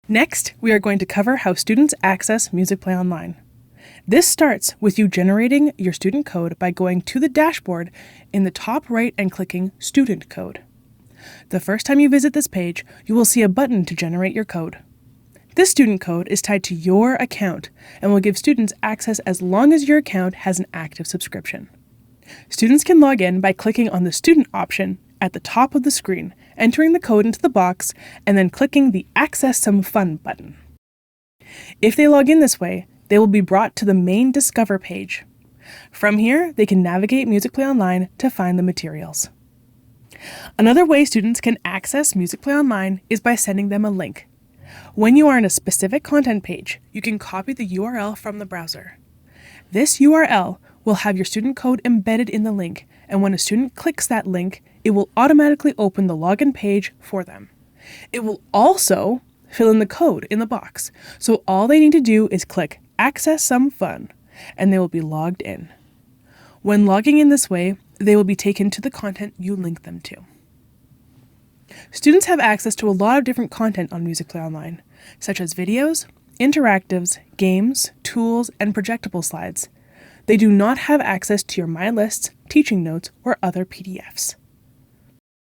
Next, we are going to cover how students access Musicplay Online. This starts with you generating your student code by going to the dashboard in the top right and clicking Student Code. The first time you visit this page, you will see a button to generate your code. This student code is tied to your account and will give students access as long as your account has an active subscription. Students can log in by clicking on the Student option at the top of the screen, entering the code into the box, and then clicking the Access Some Fun button. If they log in this way, they will be brought to the main Discover page. From here, they can navigate Musicplay Online to find the materials. Another way students can access Musicplay Online is by sending them a link. When you are in a specific content page, you can copy the URL from the browser. This URL will have your student code embedded in the link, and when a student clicks that link, it will automatically open the login page for them. It will also fill in the code in the box, so all they need to do is click Access Some Fun, and they will be logged in. When logging in this way, they will be taken to the content you link them to. Students have access to a lot of different content on Musicplay Online, such as videos, interactives, games, tools, and projectable slides. They do not have access to your My Lists, teaching notes, or other PDFs.